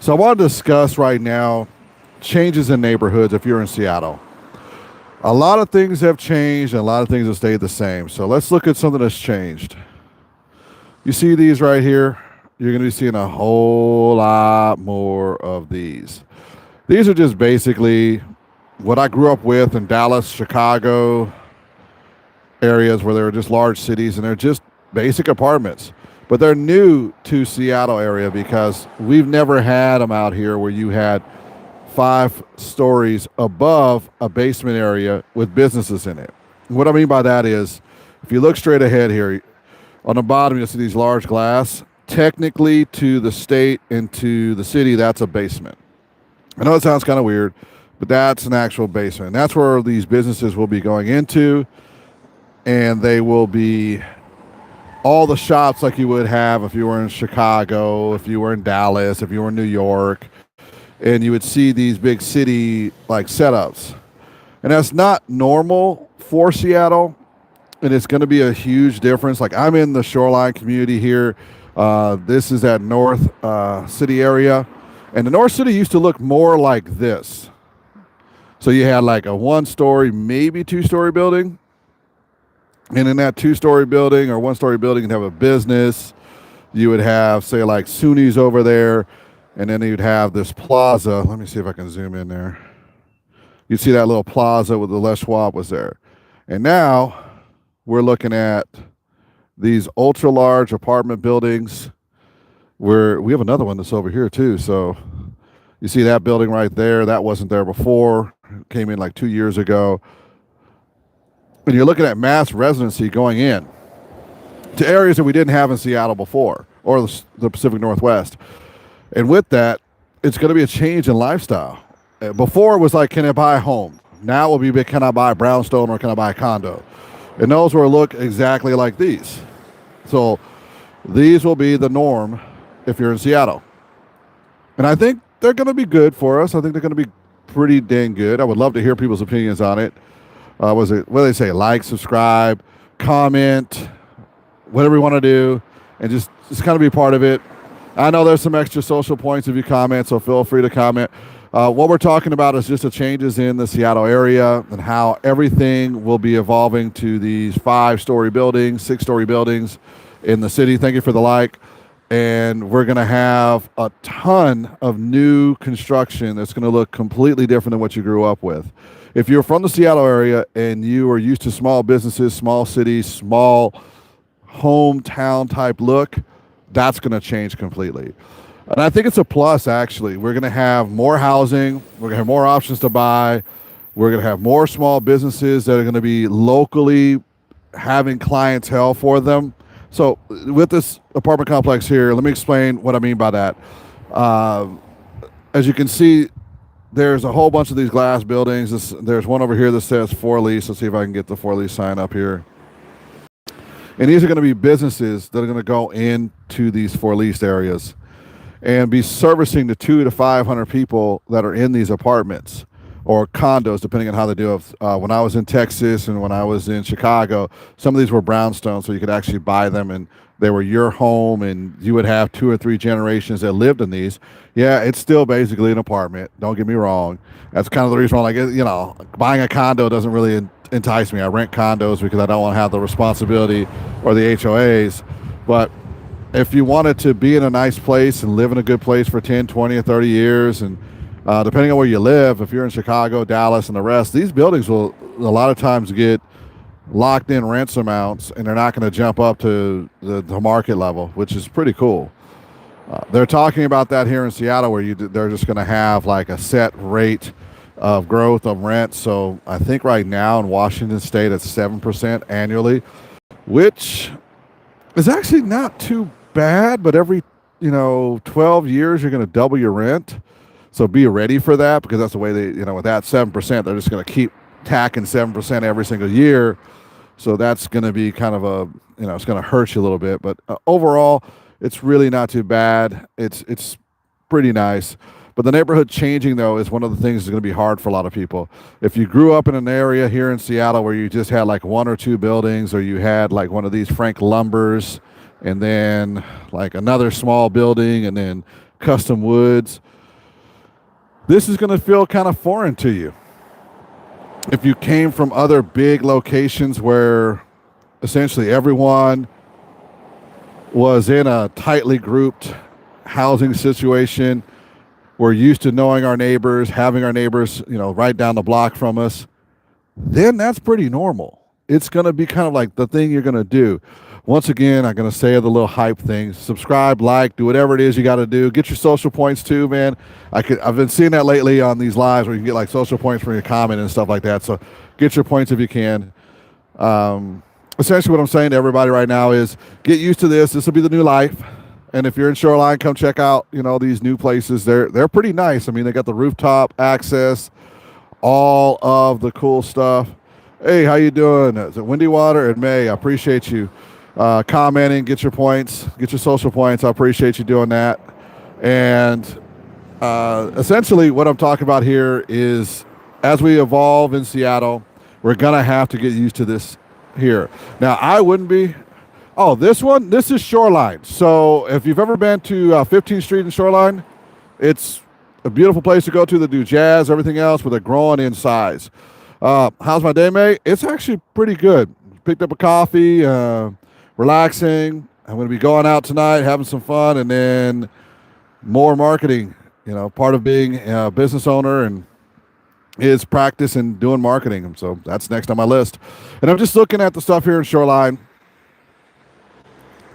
So I want to discuss right now changes in neighborhoods if you're in Seattle. A lot of things have changed and a lot of things have stayed the same. So let's look at something that's changed. You see these right here? You're going to be seeing a whole lot more of these. These are just basically what I grew up with in Dallas, Chicago, areas where there are just large cities and they're just basic apartments. But they're new to Seattle area because we've never had them out here where you had 5 stories above a basement area with businesses in it. What I mean by that is, if you look straight ahead here, on the bottom you'll see these large glass. Technically, to the state and to the city, that's a basement. I know it sounds kind of weird, but that's an actual basement. And that's where these businesses will be going into, and they will be all the shops like you would have if you were in Chicago, if you were in Dallas, if you were in New York, and you would see these big city like setups. And that's not normal for Seattle, and it's going to be a huge difference. Like, I'm in the Shoreline community here. This is that North City area, and the North City used to look more like this. So you had like a 1-story, maybe 2-story building. And in that 2-story building or 1-story building, you'd have a business. You would have, say, like SUNY's over there. And then you'd have this plaza. Let me see if I can zoom in there. You'd see that little plaza with the Les Schwab was there. And now we're looking at these ultra large apartment buildings where we have another one that's over here too. So you see that building right there. That wasn't there before. It came in like 2 years ago. And you're looking at mass residency going in to areas that we didn't have in Seattle before, or the Pacific Northwest. And with that, it's going to be a change in lifestyle. Before it was like, can I buy a home? Now it will be, can I buy a brownstone or can I buy a condo? And those will look exactly like these. So these will be the norm if you're in Seattle. And I think they're going to be good for us. I think they're going to be pretty dang good. I would love to hear people's opinions on it. What do they say? Like, subscribe, comment, whatever you want to do, and just kind of be part of it. I know there's some extra social points if you comment, so feel free to comment. What we're talking about is just the changes in the Seattle area and how everything will be evolving to these 5-story buildings, 6-story buildings in the city. Thank you for the like. And we're going to have a ton of new construction that's going to look completely different than what you grew up with. If you're from the Seattle area and you are used to small businesses, small cities, small hometown type look, that's going to change completely. And I think it's a plus, actually. We're going to have more housing. We're going to have more options to buy. We're going to have more small businesses that are going to be locally having clientele for them. So with this apartment complex here, let me explain what I mean by that. As you can see, there's a whole bunch of these glass buildings. There's one over here that says for lease. Let's see if I can get the for lease sign up here. And these are going to be businesses that are going to go into these for leased areas and be servicing the 200 to 500 people that are in these apartments or condos, depending on how they do it. When I was in Texas and when I was in Chicago, some of these were brownstones, so you could actually buy them and they were your home, and you would have 2 or 3 generations that lived in these. Yeah, it's still basically an apartment. Don't get me wrong. That's kind of the reason why, buying a condo doesn't really entice me. I rent condos because I don't want to have the responsibility or the HOAs. But if you wanted to be in a nice place and live in a good place for 10, 20, or 30 years, and depending on where you live, if you're in Chicago, Dallas, and the rest, these buildings will a lot of times get locked in rents amounts, and they're not going to jump up to the market level, which is pretty cool. They're talking about that here in Seattle, where they're just going to have like a set rate of growth of rent. So I think right now in Washington State, it's 7% annually, which is actually not too bad. But every 12 years, you're going to double your rent. So be ready for that, because that's the way they, with that 7%, they're just going to keep tacking 7% every single year. So that's going to be kind of it's going to hurt you a little bit. But overall, it's really not too bad. It's pretty nice. But the neighborhood changing, though, is one of the things that's going to be hard for a lot of people. If you grew up in an area here in Seattle where you just had like 1 or 2 buildings, or you had like one of these Frank Lumbers, and then like another small building, and then custom woods. This is going to feel kind of foreign to you. If you came from other big locations where essentially everyone was in a tightly grouped housing situation, we're used to knowing our neighbors, having our neighbors, right down the block from us, then that's pretty normal. It's going to be kind of like the thing you're going to do. Once again, I'm going to say the little hype thing. Subscribe, like, do whatever it is you got to do. Get your social points too, man. I've been seeing that lately on these lives where you can get like social points for your comment and stuff like that. So get your points if you can. Essentially what I'm saying to everybody right now is get used to this. This will be the new life. And if you're in Shoreline, come check out, these new places. They're pretty nice. I mean, they got the rooftop access, all of the cool stuff. Hey, how you doing? Is it Windy Water and May? I appreciate you commenting. Get your points. Get your social points. I appreciate you doing that. And essentially what I'm talking about here is as we evolve in Seattle, we're going to have to get used to this here. Now, I wouldn't be. Oh, this is Shoreline. So if you've ever been to 15th Street in Shoreline, it's a beautiful place to go to. They do jazz, everything else, but they're growing in size. How's my day, May? It's actually pretty good. Picked up a coffee, relaxing. I'm going to be going out tonight, having some fun, and then more marketing. Part of being a business owner and is practice and doing marketing. And so that's next on my list. And I'm just looking at the stuff here in Shoreline.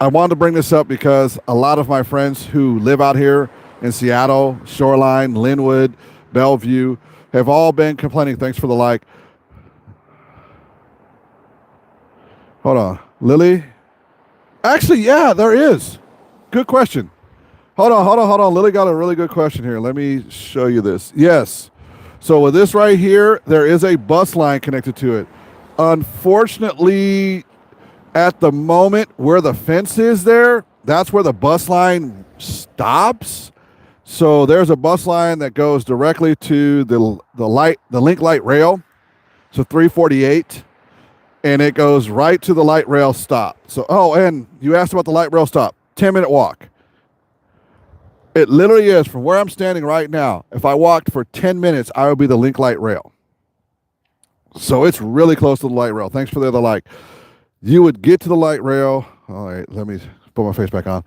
I wanted to bring this up because a lot of my friends who live out here in Seattle, Shoreline, Linwood, Bellevue, have all been complaining. Thanks for the like. Hold on. Lily? Actually, yeah, there is. Good question. Hold on. Lily got a really good question here. Let me show you this. Yes. So with this right here, there is a bus line connected to it. Unfortunately, at the moment where the fence is there, that's where the bus line stops. So there's a bus line that goes directly to the link light rail. So 348, and it goes right to the light rail stop. So, and you asked about the light rail stop. 10-minute walk. It literally is from where I'm standing right now. If I walked for 10 minutes, I would be the link light rail. So it's really close to the light rail. Thanks for the other like. You would get to the light rail. All right, let me put my face back on.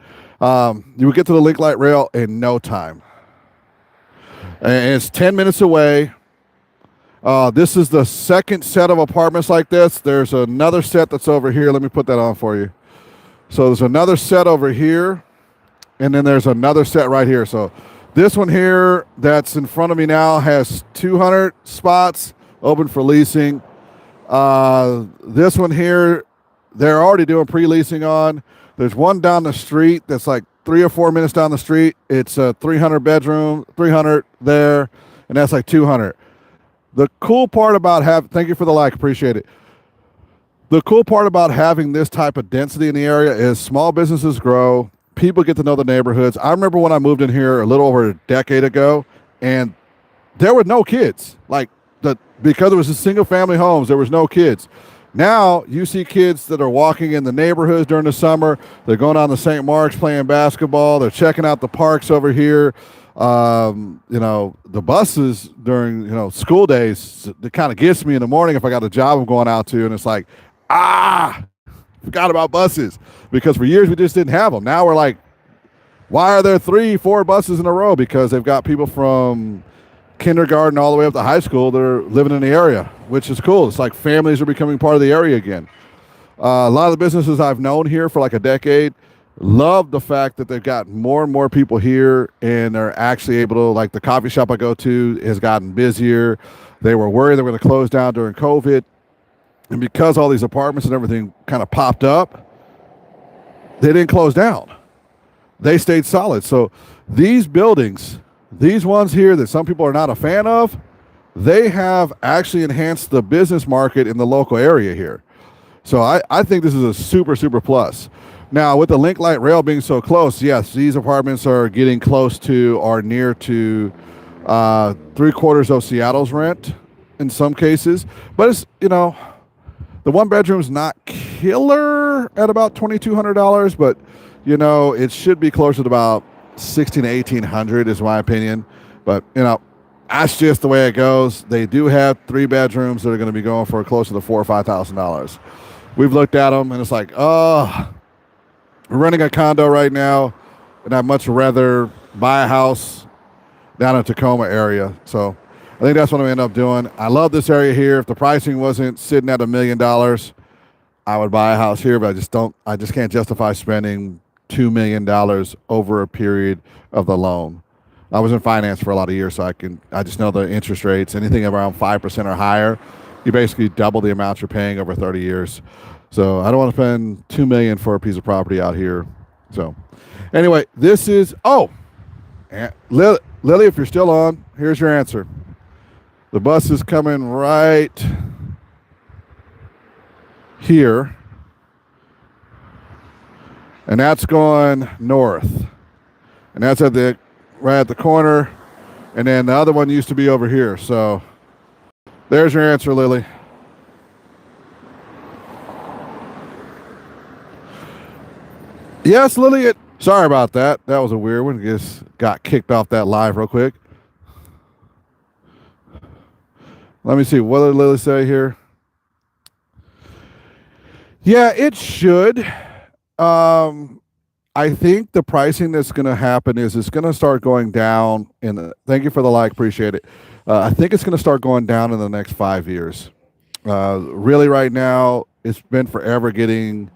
You would get to the link light rail in no time. And it's 10 minutes away. This is the second set of apartments like this. There's another set that's over here. Let me put that on for you. So there's another set over here. And then there's another set right here. So this one here that's in front of me now has 200 spots open for leasing. This one here, they're already doing pre-leasing on. There's one down the street that's like 3 or 4 minutes down the street. It's a 300 bedroom, 300 there, and that's like 200. The cool part about thank you for the like, appreciate it. The cool part about having this type of density in the area is small businesses grow. People get to know the neighborhoods. I remember when I moved in here a little over a decade ago, and there were no kids. Because it was a single-family homes, there was no kids. Now you see kids that are walking in the neighborhoods during the summer. They're going down to St. Mark's playing basketball. They're checking out the parks over here. The buses during school days, it kind of gets me in the morning if I got a job I'm going out to, and it's like, forgot about buses, because for years we just didn't have them. Now we're like, why are there 3-4 buses in a row? Because they've got people from kindergarten all the way up to high school that are living in the area, which is cool. It's like families are becoming part of the area again. A lot of the businesses I've known here for like a decade love the fact that they've got more and more people here, and they're actually able to, like the coffee shop I go to has gotten busier. They were worried they were going to close down during COVID. And because all these apartments and everything kind of popped up, they didn't close down. They stayed solid. So these buildings, these ones here that some people are not a fan of, they have actually enhanced the business market in the local area here. So I think this is a super, super plus. Now, with the link light rail being so close, yes, these apartments are getting close to or near to 3/4 of Seattle's rent in some cases. But it's, the one bedroom's not killer at about $2,200, but, it should be closer to about 16 to 1800 is my opinion. But that's just the way it goes. They do have 3 bedrooms that are going to be going for closer to $4,000 or $5,000. We've looked at them and it's like, oh, we're renting a condo right now, and I'd much rather buy a house down in Tacoma area. So I think that's what I'm going to end up doing. I love this area here. If the pricing wasn't sitting at $1 million, I would buy a house here, but I just can't justify spending $2 million over a period of the loan. I was in finance for a lot of years, so I just know the interest rates, anything around 5% or higher, you basically double the amount you're paying over 30 years. So I don't want to spend $2 million for a piece of property out here. So anyway, this is, Lily, if you're still on, here's your answer. The bus is coming right here, and that's going north, and that's right at the corner, and then the other one used to be over here. So there's your answer, Lily. Yes, Lily. Sorry about that. That was a weird one. Just got kicked off that live real quick. Let me see. What did Lily say here? Yeah, it should. I think the pricing that's going to happen is it's going to start going down. Thank you for the like. Appreciate it. I think it's going to start going down in the next 5 years. Really, right now, it's been forever getting,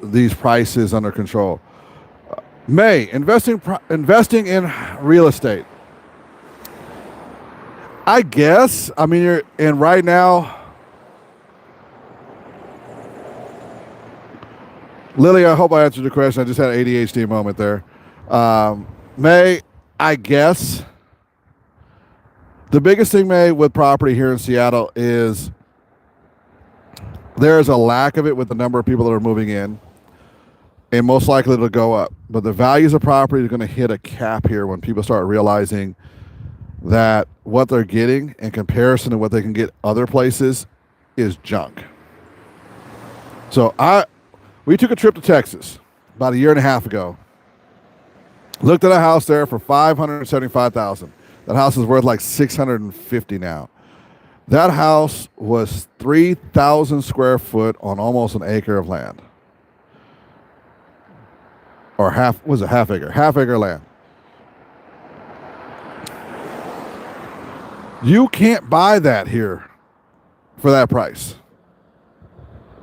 these prices under control. May, investing in real estate. I guess. I mean, right now, Lily, I hope I answered your question. I just had an ADHD moment there. May, I guess. The biggest thing, May, with property here in Seattle is there is a lack of it with the number of people that are moving in, and most likely it'll go up. But the values of property are going to hit a cap here when people start realizing that what they're getting in comparison to what they can get other places is junk. So we took a trip to Texas about 1.5 years ago. Looked at a house there for $575,000. That house is worth like $650 now. That house was 3,000 square foot on almost an acre of land. Or half acre? Half acre land. You can't buy that here for that price.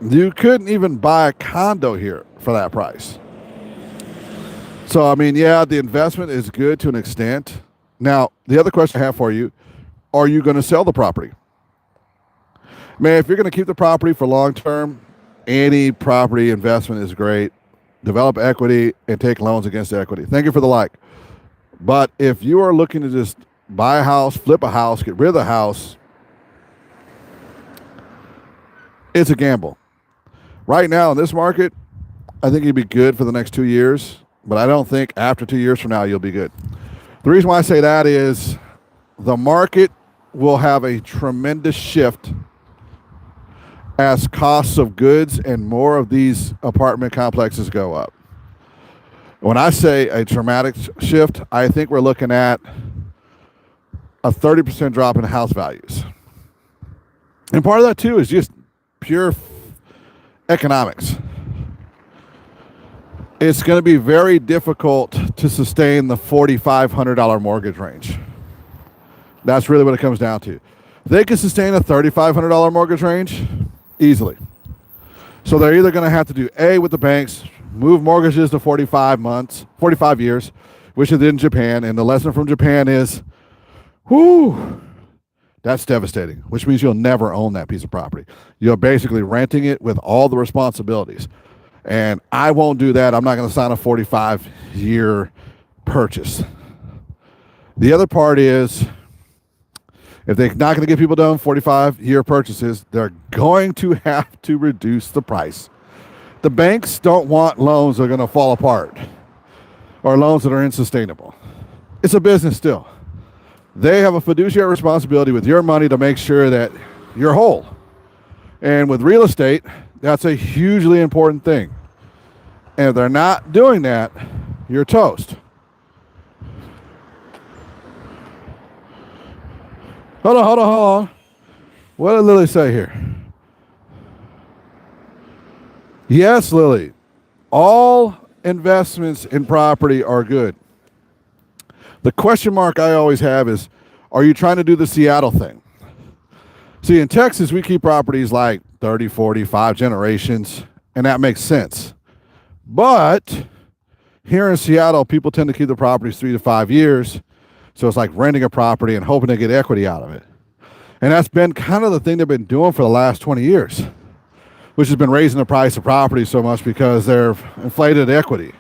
You couldn't even buy a condo here for that price. So, I mean, yeah, the investment is good to an extent. Now, the other question I have for you, are you going to sell the property? Man, if you're going to keep the property for long term, any property investment is great. Develop equity and take loans against equity. Thank you for the like. But if you are looking to just buy a house, flip a house, get rid of the house, it's a gamble. Right now in this market, I think you'd be good for the next 2 years, but I don't think after 2 years from now you'll be good. The reason why I say that is the market will have a tremendous shift as costs of goods and more of these apartment complexes go up. When I say a dramatic shift, I think we're looking at a 30% drop in house values. And part of that too is just pure economics. It's going to be very difficult to sustain the $4,500 mortgage range. That's really what it comes down to. They can sustain a $3,500 mortgage range easily. So they're either going to have to do A with the banks, move mortgages to 45 years, which is in Japan. And the lesson from Japan is, that's devastating, which means you'll never own that piece of property. You're basically renting it with all the responsibilities. And I won't do that. I'm not going to sign a 45-year purchase. The other part is, if they're not going to get people done 45-year purchases, they're going to have to reduce the price. The banks don't want loans that are going to fall apart or loans that are unsustainable. It's a business still. They have a fiduciary responsibility with your money to make sure that you're whole. And with real estate, that's a hugely important thing. And if they're not doing that, you're toast. Hold on. What did Lily say here? Yes, Lily. All investments in property are good. The question mark I always have is, are you trying to do the Seattle thing? See, in Texas, we keep properties like 30, 40, 5 generations, and that makes sense. But here in Seattle, people tend to keep the properties 3 to 5 years. So it's like renting a property and hoping to get equity out of it. And that's been kind of the thing they've been doing for the last 20 years, which has been raising the price of property so much because they're inflated equity.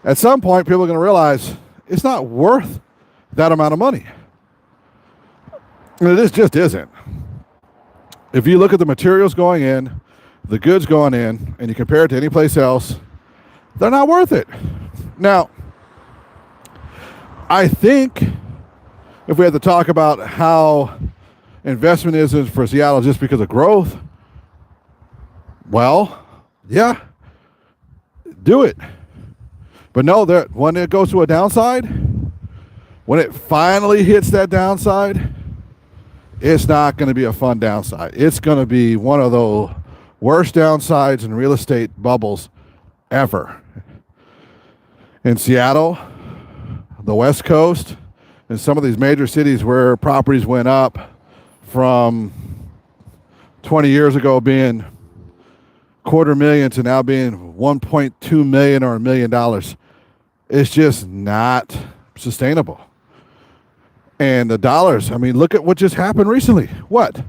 At some point, people are going to realize it's not worth that amount of money. And it just isn't. If you look at the materials going in, the goods going in, and you compare it to any place else, they're not worth it. Now, I think if we had to talk about how investment is for Seattle just because of growth, well, yeah, do it. But no, when it goes to a downside, when it finally hits that downside, it's not going to be a fun downside. It's going to be one of the worst downsides in real estate bubbles ever. In Seattle, the West Coast, and some of these major cities where properties went up from 20 years ago being $250,000 to now being $1.2 million or $1 million, it's just not sustainable. And the dollars, I mean, look at what just happened recently. What?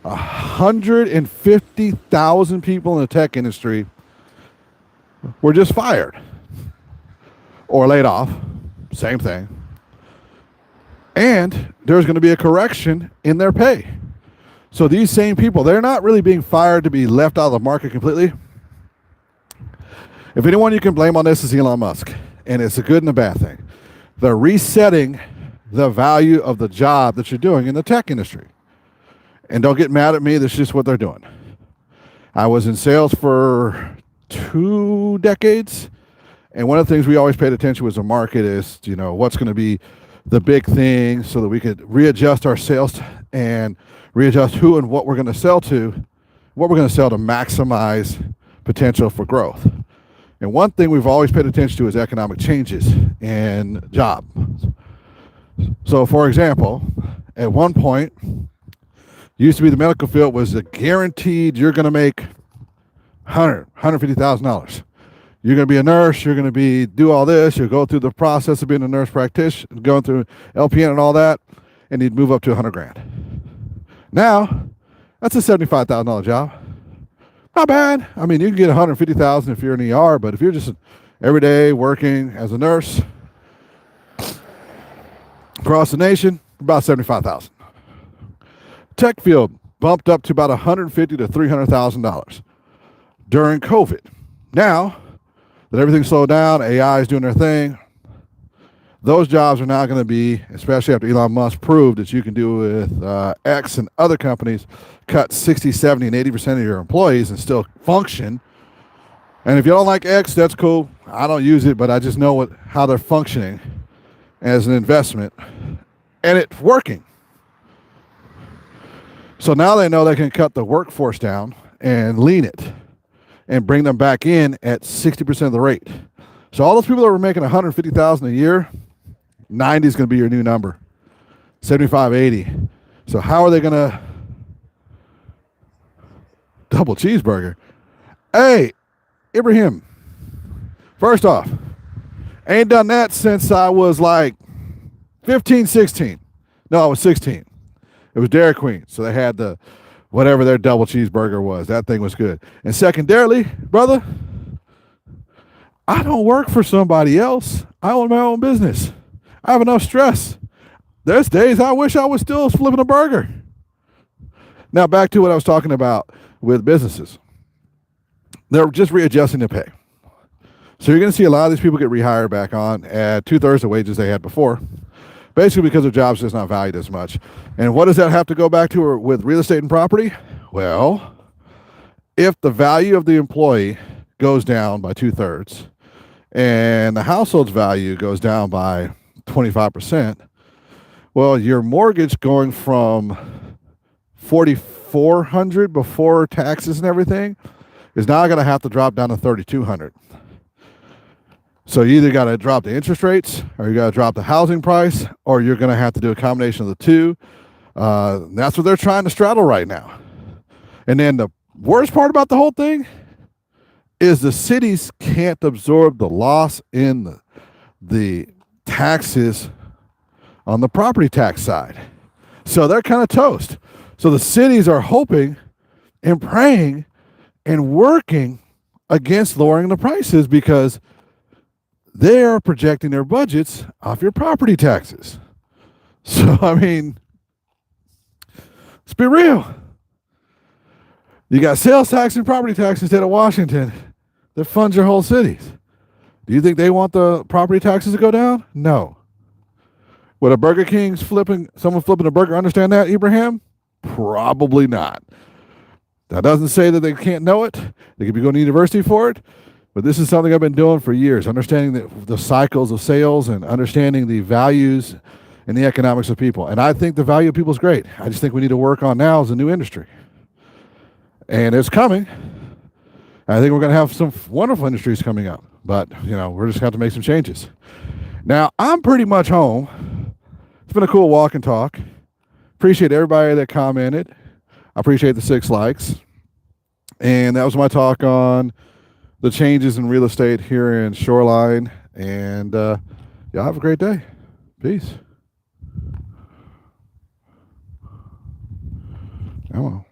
150,000 people in the tech industry were just fired or laid off. Same thing. And there's going to be a correction in their pay. So these same people, they're not really being fired to be left out of the market completely. If anyone you can blame on this is Elon Musk, and it's a good and a bad thing. They're resetting the value of the job that you're doing in the tech industry. And don't get mad at me, that's just what they're doing. I was in sales for 2 decades, and one of the things we always paid attention was the market is, what's going to be the big thing so that we could readjust our sales and readjust who and what we're going to sell to, what we're going to sell to maximize potential for growth. And one thing we've always paid attention to is economic changes in jobs. So, for example, at one point, used to be the medical field was a guaranteed you're going to make $150,000. You're going to be a nurse. You're going to do all this. You'll go through the process of being a nurse practitioner, going through LPN and all that, and you'd move up to $100,000. Now, that's a $75,000 job. Not bad. I mean, you can get $150,000 if you're in ER, but if you're just every day working as a nurse across the nation, about $75,000. Tech field bumped up to about $150,000 to $300,000 during COVID. Now that everything's slowed down, AI is doing their thing. Those jobs are now going to be, especially after Elon Musk proved that you can do with X and other companies, cut 60, 70, and 80% of your employees and still function. And if you don't like X, that's cool. I don't use it, but I just know how they're functioning as an investment. And it's working. So now they know they can cut the workforce down and lean it and bring them back in at 60% of the rate. So all those people that were making $150,000 a year, 90 is going to be your new number. 75, 80. So how are they going to double cheeseburger? Hey, Ibrahim, first off, ain't done that since I was like 15, 16. No, I was 16. It was Dairy Queen. So they had the whatever their double cheeseburger was. That thing was good. And secondarily, brother, I don't work for somebody else. I own my own business. I have enough stress. There's days I wish I was still flipping a burger. Now back to what I was talking about with businesses. They're just readjusting the pay. So you're going to see a lot of these people get rehired back on at 2/3 the wages they had before, basically because their job's just not valued as much. And what does that have to go back to with real estate and property? Well, if the value of the employee goes down by 2/3 and the household's value goes down by 25%, well, your mortgage going from 4,400 before taxes and everything is now going to have to drop down to 3,200. So you either got to drop the interest rates, or you got to drop the housing price, or you're going to have to do a combination of the two. That's what they're trying to straddle right now. And then the worst part about the whole thing is the cities can't absorb the loss in the taxes on the property tax side. So they're kind of toast. So the cities are hoping and praying and working against lowering the prices because they are projecting their budgets off your property taxes. So, I mean, let's be real. You got sales tax and property tax instead of Washington that funds your whole cities. Do you think they want the property taxes to go down? No. Would a Burger King's someone flipping a burger understand that, Ibrahim? Probably not. That doesn't say that they can't know it. They could be going to university for it. But this is something I've been doing for years, understanding the cycles of sales and understanding the values and the economics of people. And I think the value of people is great. I just think we need to work on now as a new industry. And it's coming. I think we're going to have some wonderful industries coming up. But, we're just going to have to make some changes. Now, I'm pretty much home. It's been a cool walk and talk. Appreciate everybody that commented. I appreciate the 6 likes. And that was my talk on the changes in real estate here in Shoreline. And y'all have a great day. Peace. Oh, well.